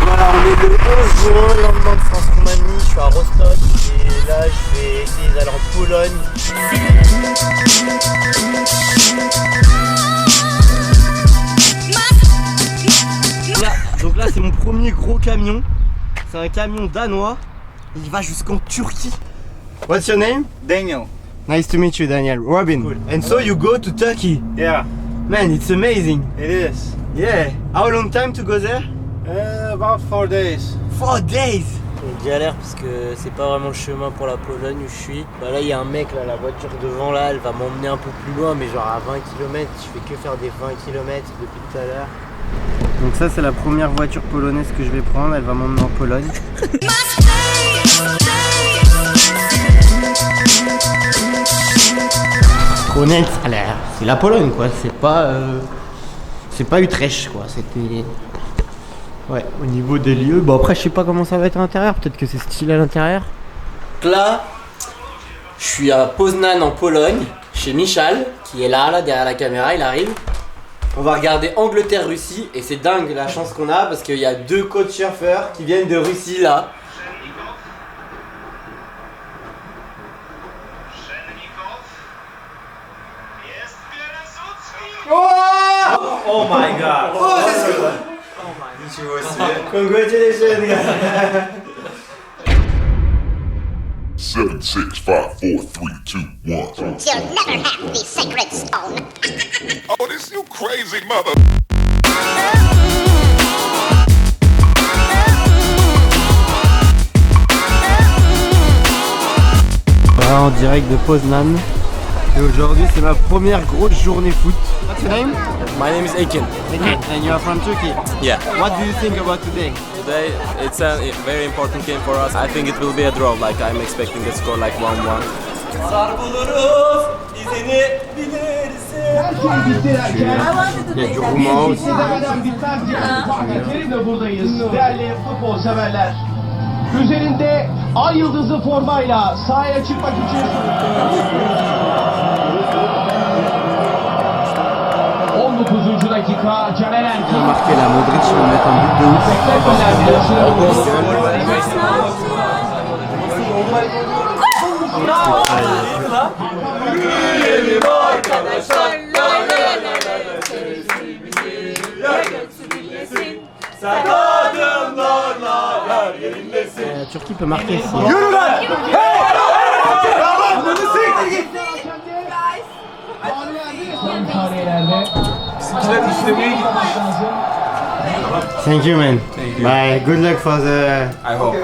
Voilà, on est le 11 juin, lendemain de France Roumanie, je suis à Rostock et là je vais essayer d'aller en Pologne. Donc là c'est mon premier gros camion, c'est un camion danois, il va jusqu'en Turquie. What's your name? Daniel. Nice to meet you, Daniel. Robin. Cool. And so you go to Turkey? Yeah, Man, it's amazing. it is. Yeah. How long time to go there? About 4 days. 4 days. Je galère parce que c'est pas vraiment le chemin pour la Pologne où je suis. Bah là il y a un mec là, la voiture devant là, elle va m'emmener un peu plus loin mais genre à 20 km. Je fais que faire des 20 km depuis tout à l'heure. Donc ça c'est la première voiture polonaise que je vais prendre, elle va m'emmener en Pologne. Trop net, ça a l'air. C'est la Pologne quoi, c'est pas Utrecht quoi, c'était... Ouais, au niveau des lieux, bon après je sais pas comment ça va être à l'intérieur, peut-être que c'est stylé à l'intérieur. Là, je suis à Poznań en Pologne, chez Michal, qui est là derrière la caméra, il arrive. On va regarder Angleterre-Russie et c'est dingue la chance qu'on a parce qu'il y a 2 coachs surfeurs qui viennent de Russie là. Oh my god. Oh, c'est cool. Congratulations guys. 7, 6, 5, 4, 3, 2, 1. You'll never have the sacred stone. Oh, this you crazy mother. Voilà, en direct de Poznań. Et aujourd'hui c'est ma première grosse journée foot. What's your name? My name is Ekin. Okay. And you are from Turkey? Yeah. What do you think about today? Today it's a very important game for us. I think it will be a draw. Like I'm expecting a score like 1-1. Il y a du roumain aussi. Kerim'le buradayız değerli futbol severler. Üzerinde ay yıldızı formayla sahaya çıkmak için 19. dakika Caner Erkin. Marqué la Modric, il va mettre un but de La Turquie peut marquer ici. Thank you, man. Thank you. Bye. Good luck for the. I hope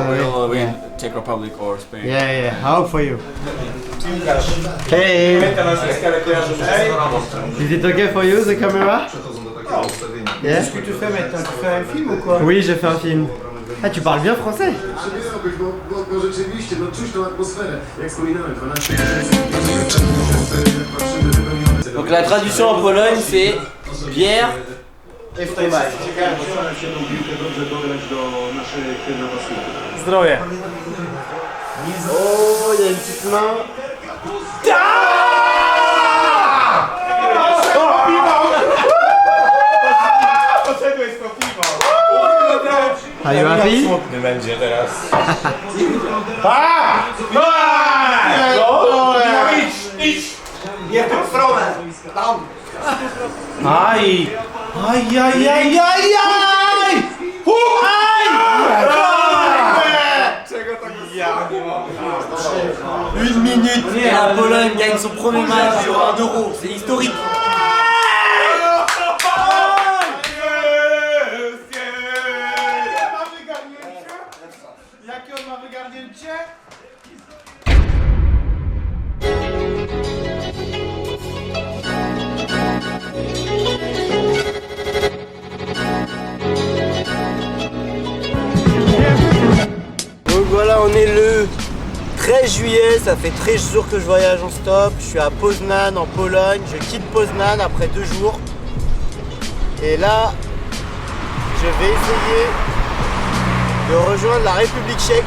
we'll win Czech Republic or Spain. Yeah. I hope for you. Hey. Is it okay for you, the camera? Yeah. Qu'est-ce que tu fais maintenant? Tu fais un film ou quoi? Oui, j'ai fait un film. Ah, tu parles bien français? Donc la traduction en Pologne c'est bière et fromage. Zdrowie. Oh, il y a une petite main. Are you happy? Nie będzie teraz. Idź! Nie w tą stronę! Tam! Aj! Czego tak Une minute et la Pologne gagne son premier match sur 1 euro, c'est historique. Jakie on ma wygarnięcie? Donc voilà, on est le 13 juillet, ça fait 13 jours que je voyage en stop. Je suis à Poznań en Pologne, je quitte Poznań après 2 jours. Et là, je vais essayer de rejoindre la République tchèque.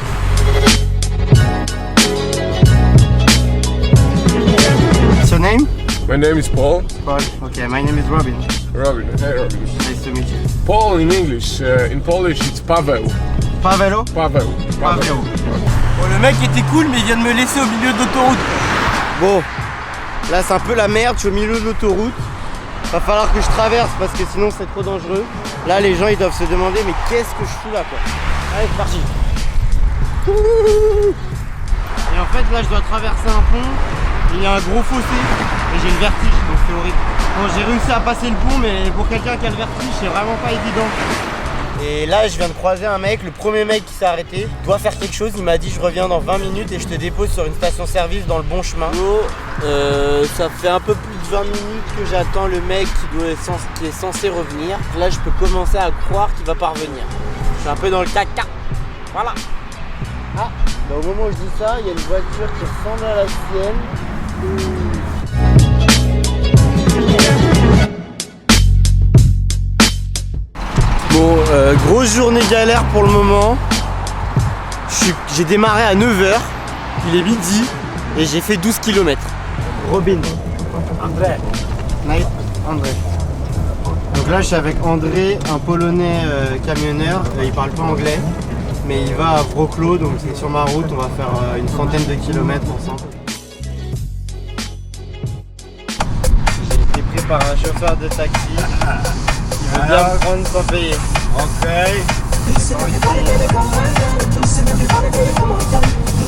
your name? My name is Paul. Paul. Okay, my name is Robin. Robin. Hey, Robin. Nice to meet you. Paul in English. In Polish, it's Paweł. Pavelo? Paweł. Pavelo. Bon, le mec était cool, mais il vient de me laisser au milieu de l'autoroute. Bon, là c'est un peu la merde, je suis au milieu de l'autoroute. Va falloir que je traverse parce que sinon c'est trop dangereux. Là les gens ils doivent se demander mais qu'est-ce que je fous là quoi. Allez c'est parti. Et en fait là je dois traverser un pont. Il y a un gros fossé et j'ai le vertige donc c'est horrible. Bon j'ai réussi à passer le pont mais pour quelqu'un qui a le vertige c'est vraiment pas évident. Et là je viens de croiser un mec, le premier mec qui s'est arrêté, il doit faire quelque chose, il m'a dit je reviens dans 20 minutes et je te dépose sur une station-service dans le bon chemin. Ça fait un peu plus de 20 minutes que j'attends le mec qui est censé revenir. Là je peux commencer à croire qu'il va pas revenir. Je suis un peu dans le caca. Voilà. Ah, bah au moment où je dis ça, il y a une voiture qui ressemble à la sienne. Bon, grosse journée galère pour le moment. J'ai démarré à 9h, il est midi et j'ai fait 12 km. Robin. André. Nice. André. Donc là je suis avec André, un polonais camionneur, il parle pas anglais, mais il va à Wrocław, donc c'est sur ma route, on va faire une centaine de kilomètres ensemble. J'ai été pris par un chauffeur de taxi. Il veut bien me prendre sans payer. Ok.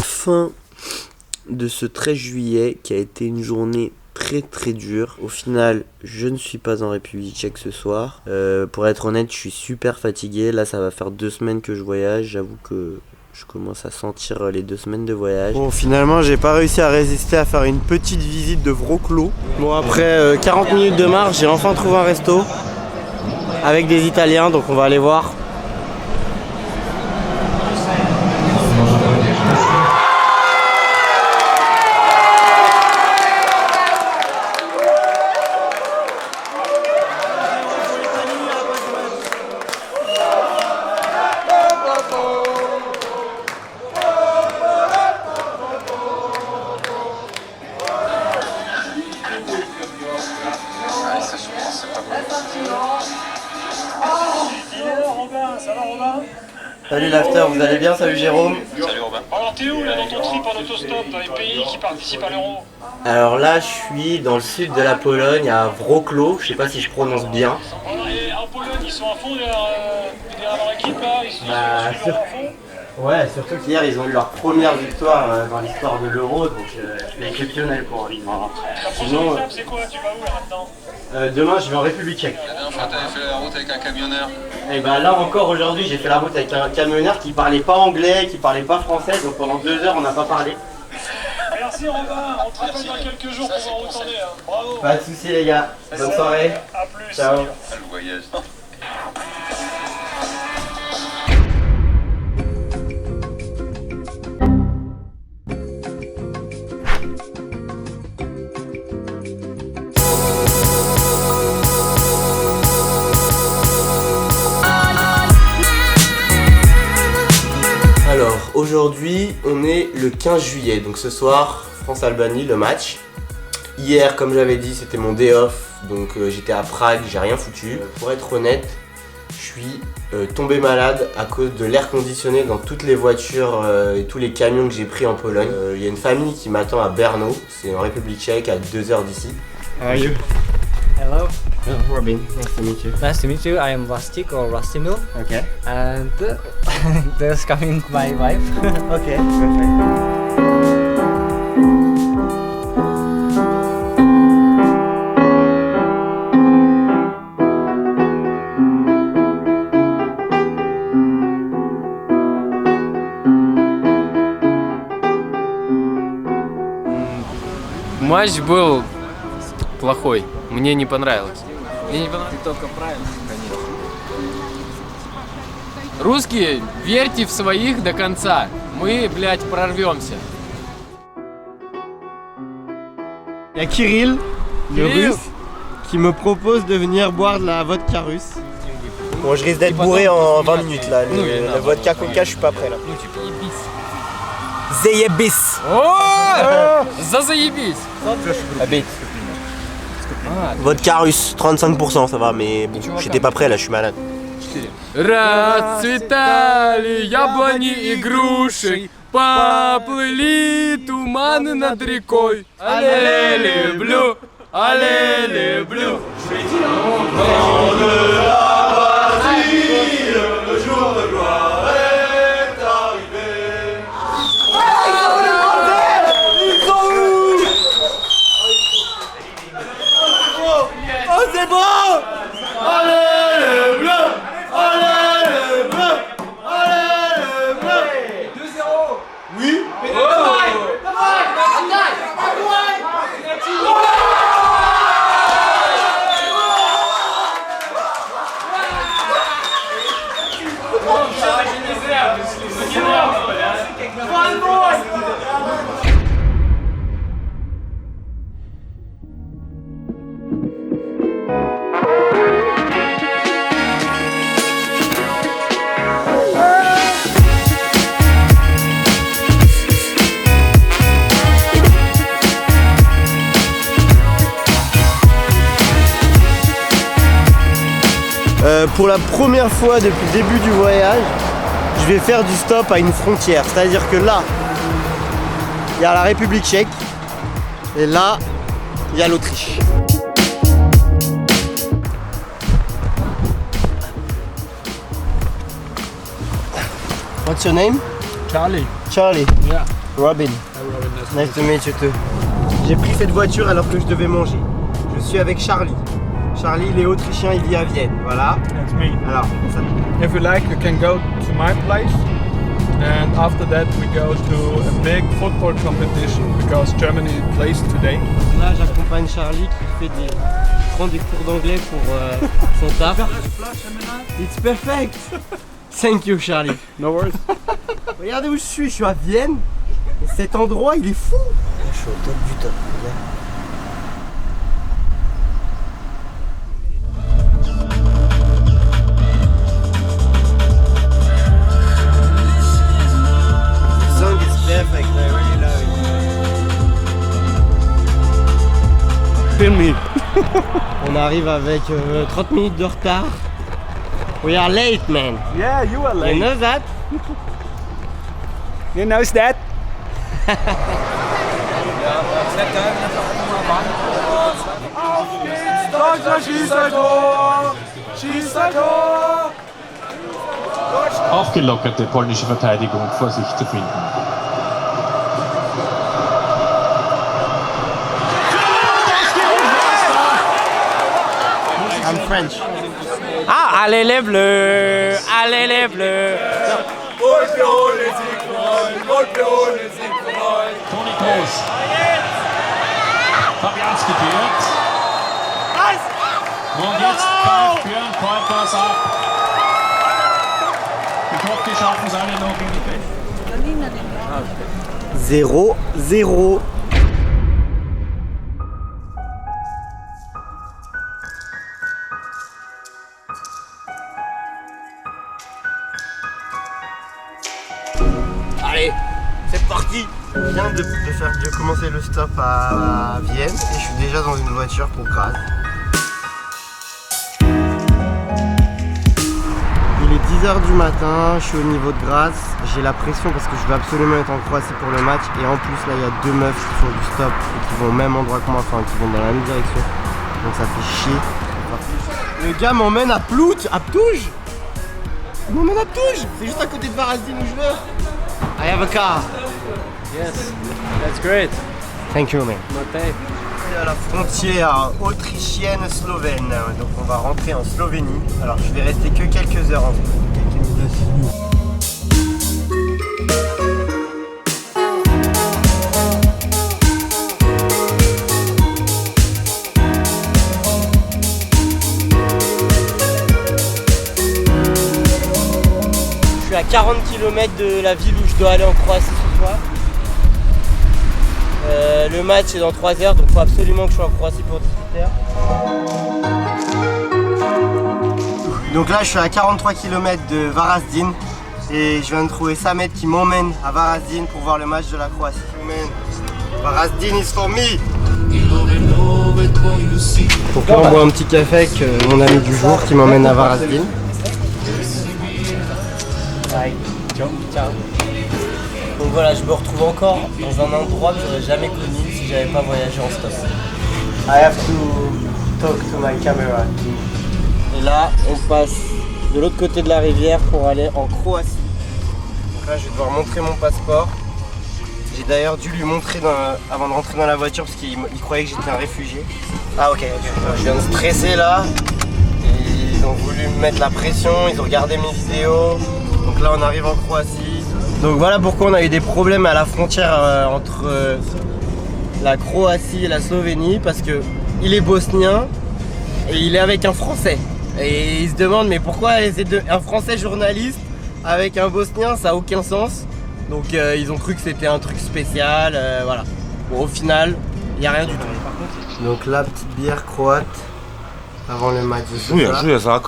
Fin de ce 13 juillet qui a été une journée très dure. Au final, je ne suis pas en République tchèque ce soir. Pour être honnête, je suis super fatigué. Là, ça va faire 2 semaines que je voyage. J'avoue que je commence à sentir les 2 semaines de voyage. Bon, finalement, j'ai pas réussi à résister à faire une petite visite de Wrocław. Bon, après 40 minutes de marche, j'ai enfin trouvé un resto avec des Italiens, donc on va aller voir. Salut l'after, vous allez bien? Salut Jérôme. Salut Robin. Alors t'es où là dans ton trip en autostop dans les pays qui participent à l'euro? Alors là je suis dans le sud de la Pologne, à Wrocław, je sais pas si je prononce bien. Et en Pologne ils sont à fond derrière leur équipe là, ils sont à fond. Ouais, surtout qu'hier ils ont eu leur première victoire dans l'histoire de l'euro, donc c'est exceptionnel pour eux. La prochaine étape c'est quoi? Tu vas où là maintenant? Demain je vais en République tchèque. La dernière fois t'avais fait la route avec un camionneur. Et bah là encore aujourd'hui j'ai fait la route avec un camionneur qui parlait pas anglais, qui parlait pas français, donc pendant 2 heures on n'a pas parlé. Merci Robin, on te rappelle dans quelques jours pour voir où t'en es. Bravo. Pas de soucis les gars, bonne soirée. A plus. Ciao. Le voyage. Alors aujourd'hui on est le 15 juillet, donc ce soir France-Albanie le match. Hier comme j'avais dit c'était mon day off, donc j'étais à Prague, j'ai rien foutu. Pour être honnête, je suis tombé malade à cause de l'air conditionné dans toutes les voitures et tous les camions que j'ai pris en Pologne. Il y a une famille qui m'attend à Brno, c'est en République tchèque à 2 heures d'ici. How are you? Hello. Robin, nice to meet you. Nice to meet you. I am Rustic or Rustimil. Okay. And there's coming my wife. Okay, perfect. Матч был плохой, мне не понравилось. Мне не понравилось только правильно, конечно. Русские, верьте в своих до конца. Мы, блядь, прорвемся. Il y a Kirill, le russe, qui me propose de venir boire de la vodka russe. Bon, je risque d'être bourré en 20 minutes là. La vodka coca, je suis pas prêt là. Zayebis. О! Заебись! Vodka russe, 35%, ça va, mais bon, j'étais pas prêt là, je suis malade. Расцветали яблони и груши, поплыли туманы над рекой. Allez les bleus, allez les bleus. Oh c'est bon! Allez les bleus! Allez les bleus! Allez les bleus! 2-0! Oui! Pour la première fois depuis le début du voyage, je vais faire du stop à une frontière. C'est-à-dire que là, il y a la République tchèque et là, il y a l'Autriche. What's your name? Charlie. Charlie. Yeah. Robin. Nice to meet you too. J'ai pris cette voiture alors que je devais manger. Je suis avec Charlie. Charlie, il est autrichien, il vit à Vienne, voilà. That's me. Alors, ça... If you like, you can go to my place. And after that, we go to a big football competition because Germany plays today. Là, j'accompagne Charlie qui prend des cours d'anglais pour son taf. It's perfect. Thank you, Charlie. No worries. Regardez où je suis à Vienne. Et cet endroit, il est fou. Je suis au top du top, regarde. Perfect, I really love it. Film me. On arrive avec 30 minutes de retard. We are late, man. Yeah, you are late. You know that? You know that? Aufgelockerte polnische Verteidigung vor sich zu finden. I'm French. Ah, allez les bleus, allez les bleus. Toni Kroos. Fabianski führt. Und jetzt greift Björn Korpas ab. Ich hoffe, die schaffen es alle noch in die Welt. 0-0. Allez, c'est parti. Je viens de commencer le stop à Vienne et je suis déjà dans une voiture pour Graz. Il est 10h du matin, je suis au niveau de Graz, j'ai la pression parce que je veux absolument être en Croatie pour le match et en plus là il y a deux meufs qui font du stop et qui vont au même endroit que moi, enfin qui vont dans la même direction, donc ça fait chier. Le gars m'emmène à Plout, à Ptouj. Il m'emmène à Ptouj, c'est juste à côté de Varazdin où je veux. I have a car. Yes, that's great. Thank you, man. Okay. C'est à la frontière autrichienne-slovène, donc on va rentrer en Slovénie. Alors je vais rester que quelques heures en Slovénie. Je suis à 40 km de la ville où je dois aller en Croatie ce soir. Le match est dans 3 heures, donc il faut absolument que je sois en Croatie pour 18h. Donc là je suis à 43 km de Varazdin Et je viens de trouver Samet qui m'emmène à Varazdin pour voir le match de la Croatie. Varazdin is for me. Donc là on boit un petit café avec mon ami du jour qui m'emmène à Varazdin. Donc voilà, je me retrouve encore dans un endroit que j'aurais jamais connu si j'avais pas voyagé en stop. I have to talk to my camera. Et là, on passe de l'autre côté de la rivière pour aller en Croatie. Donc là, je vais devoir montrer mon passeport. J'ai d'ailleurs dû lui montrer avant de rentrer dans la voiture parce qu'il croyait que j'étais un réfugié. Ah ok. Je viens de stresser là. Et ils ont voulu me mettre la pression, ils ont regardé mes vidéos. Donc là, on arrive en Croatie. Donc voilà pourquoi on a eu des problèmes à la frontière entre la Croatie et la Slovénie, parce que il est bosnien et il est avec un Français. Et il se demande mais pourquoi un Français journaliste avec un Bosnien, ça n'a aucun sens. Donc ils ont cru que c'était un truc spécial, voilà. Bon, au final, il n'y a rien du tout. Donc la petite bière croate avant le match de ce soir.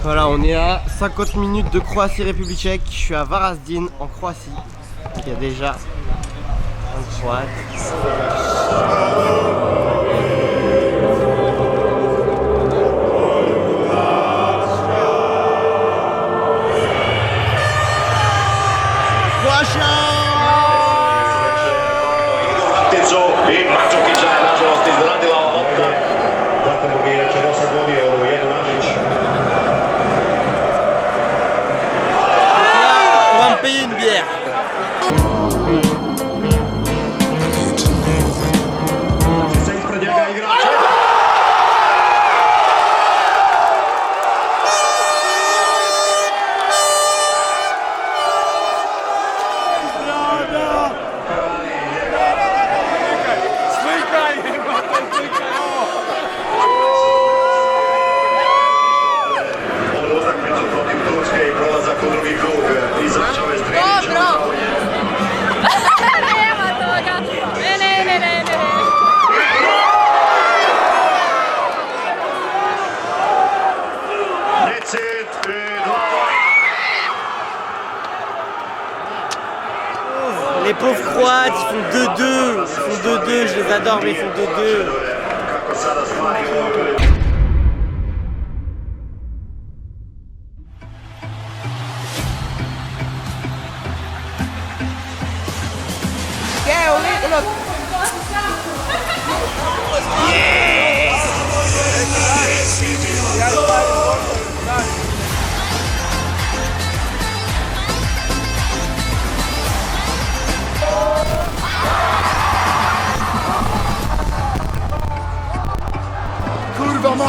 Voilà, on est à 50 minutes de Croatie-République tchèque. Je suis à Varazdin en Croatie. Il y a déjà un Croate. Payer une bière. Les pauvres Croates, ils font 2-2, je les adore mais ils font 2-2. Kurwa ma...